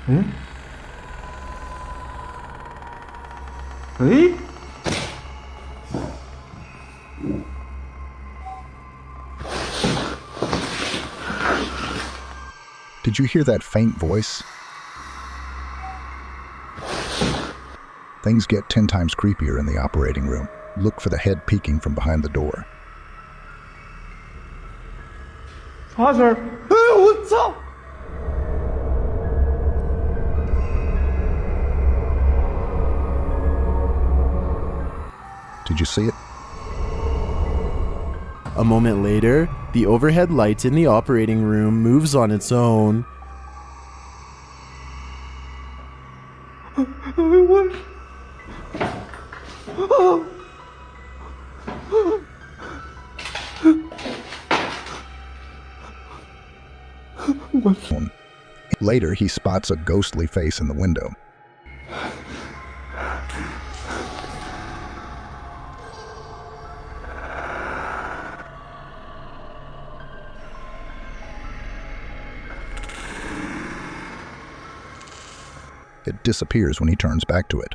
哎哎，Did you hear that faint voice? Things get 10 times creepier in the operating room. Look for the head peeking from behind the door. 啥事儿？哎，我操！ Did you see it? A moment later, the overhead light in the operating room moves on its own. 我，Later, he spots a ghostly face in the window. It disappears when he turns back to it.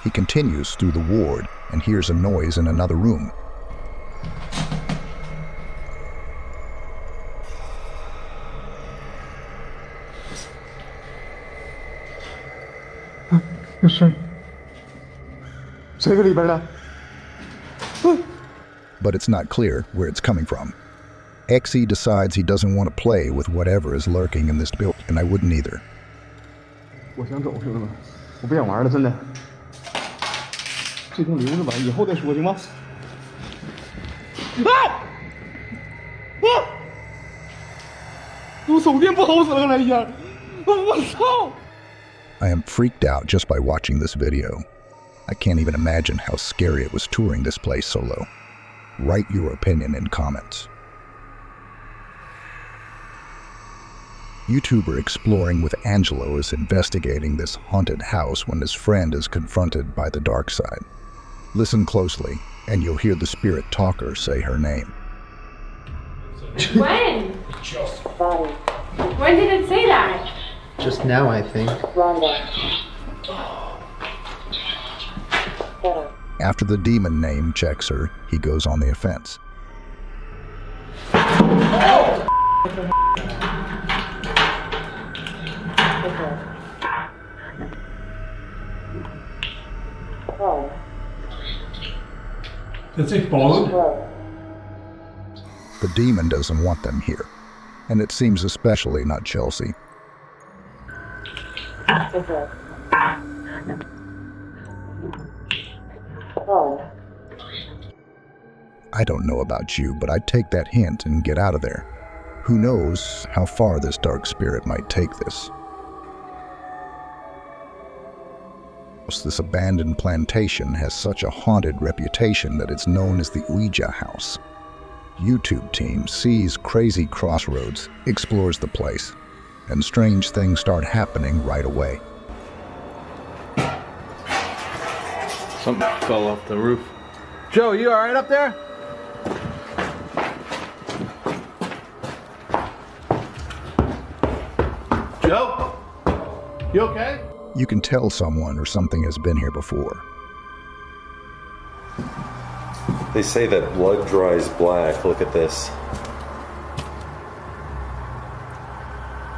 He continues through the ward and hears a noise in another room. 有声，谁搁里边呢？ But it's not clear where it's coming from. Xe decides he doesn't want to play with whatever is lurking in this building, and I wouldn't either. 我想走，兄弟们，我不想玩了，真的。这栋留着吧，以后再说，行吗？啊！啊！我手电不好使了，来一下！我操！ I am freaked out just by watching this video. I can't even imagine how scary it was touring this place solo. Write your opinion in comments. YouTuber Exploring with Angelo is investigating this haunted house when his friend is confronted by the dark side. Listen closely, and you'll hear the spirit talker say her name. When? When did it say that? Just now, I think. After the demon name checks her, he goes on the offense. The demon doesn't want them here, and it seems especially not Chelsea. I don't know about you, but I'd take that hint and get out of there. Who knows how far this dark spirit might take this. This abandoned plantation has such a haunted reputation that it's known as the Ouija house. YouTube team sees Crazy Crossroads, explores the place, and strange things start happening right away. Something fell off the roof. Joe, you alright up there? Joe? You okay? You can tell someone or something has been here before. They say that blood dries black. Look at this.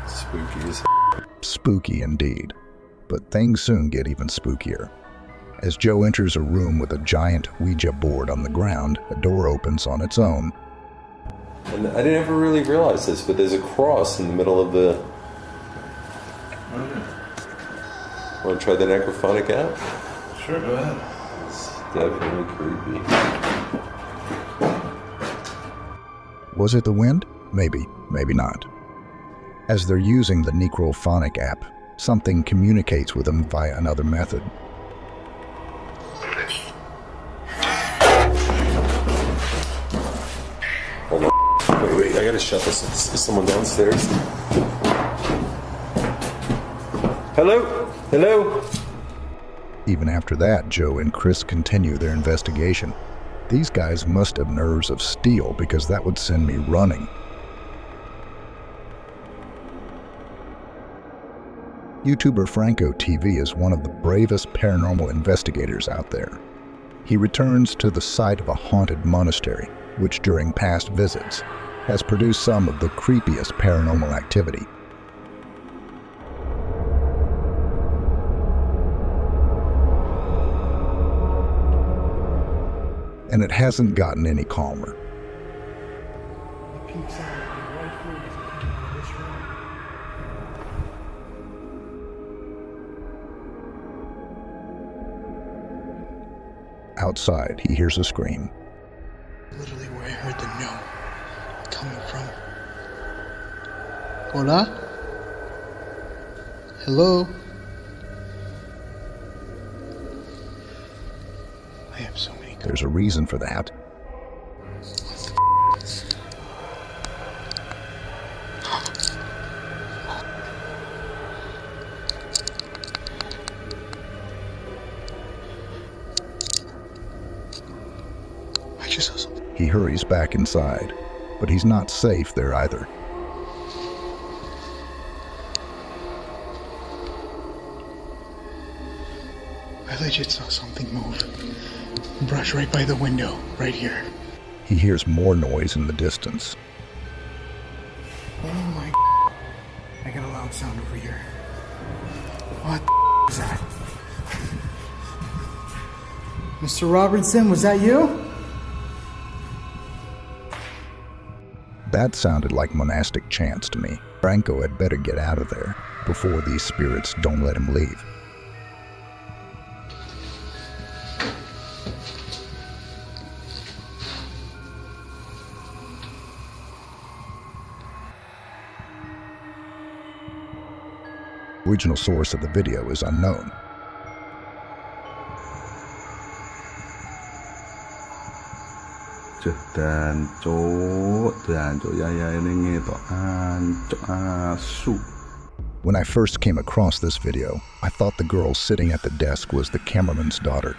Spooky as Spooky indeed. But things soon get even spookier. As Joe enters a room with a giant Ouija board on the ground, a door opens on its own. And I didn't ever really realize this, but there's a cross in the middle of the... Want to try the necrophonic app? Sure, go ahead. It's definitely creepy. Was it the wind? Maybe, maybe not. As they're using the necrophonic app, something communicates with them via another method. Hold on. Wait, I gotta shut this. Is someone downstairs? Hello? Hello? Even after that, Joe and Chris continue their investigation. These guys must have nerves of steel because that would send me running. YouTuber Franco TV is one of the bravest paranormal investigators out there. He returns to the site of a haunted monastery, which during past visits has produced some of the creepiest paranormal activity. And it hasn't gotten any calmer. Outside, he hears a scream. Literally where I heard the no coming from. Hola? Hello? I have so many. There's a reason for that. I just saw something. He hurries back inside, but he's not safe there either. I legit saw something move. Brush right by the window, right here. He hears more noise in the distance. Oh my. I got a loud sound over here. What the is that? Mr. Robertson, was that you? That sounded like monastic chants to me. Franco had better get out of there before these spirits don't let him leave. Original source of the video is unknown. When I first came across this video, I thought the girl sitting at the desk was the cameraman's daughter.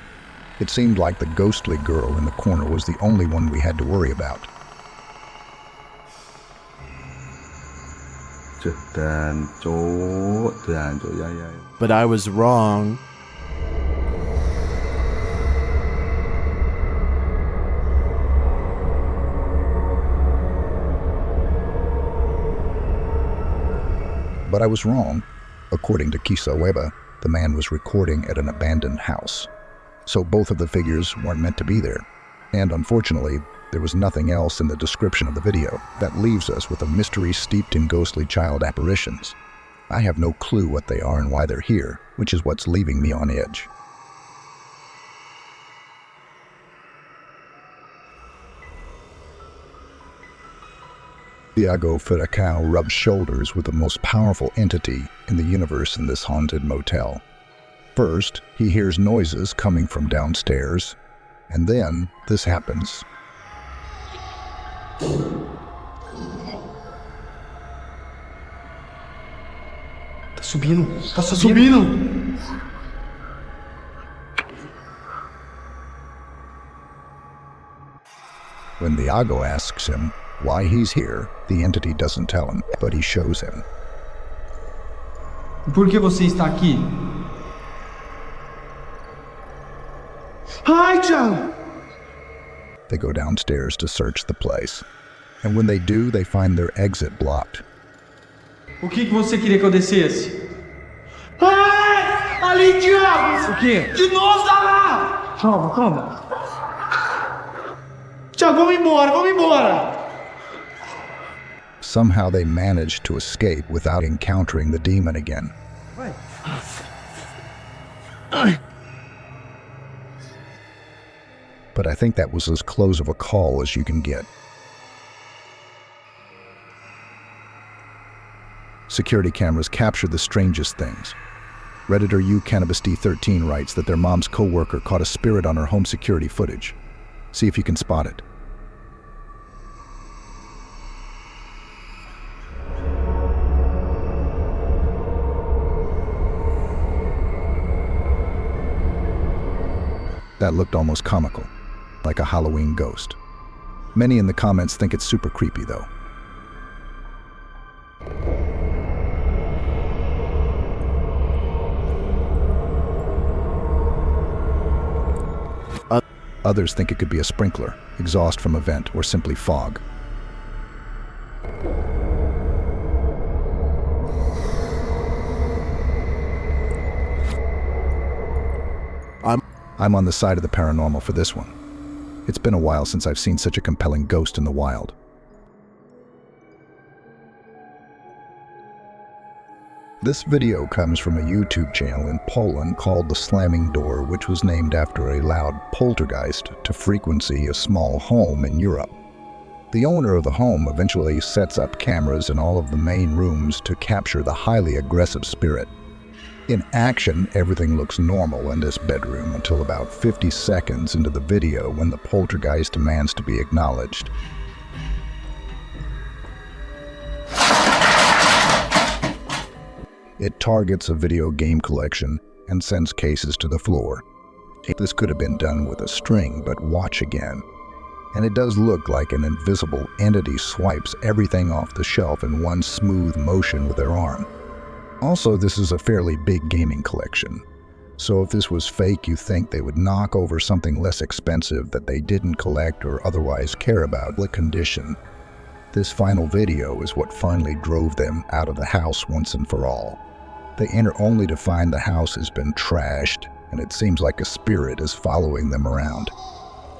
It seemed like the ghostly girl in the corner was the only one we had to worry about. But I was wrong. But I was wrong. According to Kisa Weba, the man was recording at an abandoned house. So both of the figures weren't meant to be there. And unfortunately, there was nothing else in the description of the video. That leaves us with a mystery steeped in ghostly child apparitions. I have no clue what they are and why they're here, which is what's leaving me on edge. Thiago Furacão rubs shoulders with the most powerful entity in the universe in this haunted motel. First, he hears noises coming from downstairs, and then this happens. Tá subindo. Tá subindo. When Thiago asks him why he's here, the entity doesn't tell him, but he shows him. Por que você está aqui? Ai, Thiago! They go downstairs to search the place. And when they do, they find their exit blocked. O que você queria que eu descesse? Ai! Ali, Thiago! O quê? De novo, tá lá! Calma, calma. Thiago, vamos embora, vamos embora! Somehow they manage to escape without encountering the demon again. But I think that was as close of a call as you can get. Security cameras capture the strangest things. Redditor uCannabisD13 writes that their mom's co-worker caught a spirit on her home security footage. See if you can spot it. That looked almost comical, like a Halloween ghost. Many in the comments think it's super creepy, though. Others think it could be a sprinkler, exhaust from a vent, or simply fog. I'm on the side of the paranormal for this one. It's been a while since I've seen such a compelling ghost in the wild. This video comes from a YouTube channel in Poland called The Slamming Door, which was named after a loud poltergeist to frequency a small home in Europe. The owner of the home eventually sets up cameras in all of the main rooms to capture the highly aggressive spirit. In action, everything looks normal in this bedroom until about 50 seconds into the video when the poltergeist demands to be acknowledged. It targets a video game collection and sends cases to the floor. This could have been done with a string, but watch again. And it does look like an invisible entity swipes everything off the shelf in one smooth motion with their arm. Also, this is a fairly big gaming collection. So if this was fake, you think they would knock over something less expensive that they didn't collect or otherwise care about the condition. This final video is what finally drove them out of the house once and for all. They enter only to find the house has been trashed, and it seems like a spirit is following them around.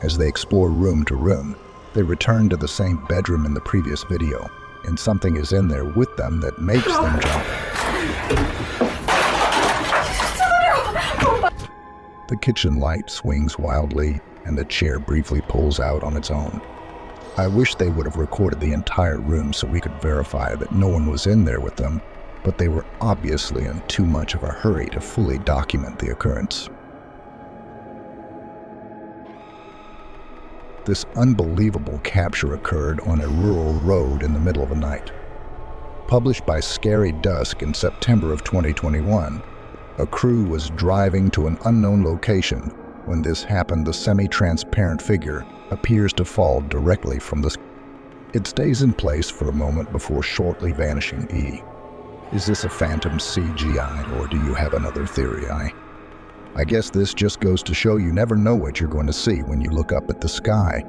As they explore room to room, they return to the same bedroom in the previous video, and something is in there with them that makes them jump. The kitchen light swings wildly, and the chair briefly pulls out on its own. I wish they would have recorded the entire room so we could verify that no one was in there with them, but they were obviously in too much of a hurry to fully document the occurrence. This unbelievable capture occurred on a rural road in the middle of the night. Published by Scary Dusk in September of 2021, a crew was driving to an unknown location. When this happened, the semi-transparent figure appears to fall directly from the sky. It stays in place for a moment before shortly vanishing. Is this a phantom CGI, or do you have another theory? I guess this just goes to show you never know what you're going to see when you look up at the sky.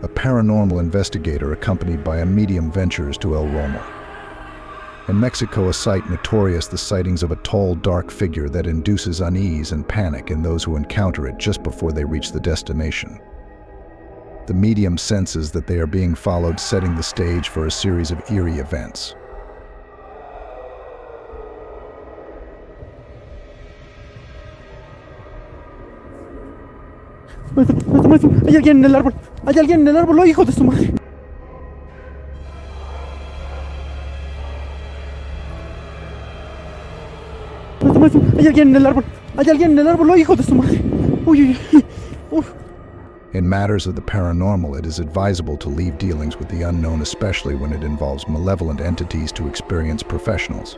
A paranormal investigator accompanied by a medium ventures to El Romo. In Mexico, a site notorious the sightings of a tall, dark figure that induces unease and panic in those who encounter it just before they reach the destination. The medium senses that they are being followed, setting the stage for a series of eerie events. Maestro, hay alguien en el árbol. Hay alguien en el árbol, oh, hijo de su madre. Maestro, hay alguien en el árbol. Hay alguien en el árbol, oh, hijo de su madre. Uy, uy, uy. Uf. In matters of the paranormal, it is advisable to leave dealings with the unknown, especially when it involves malevolent entities, to experienced professionals.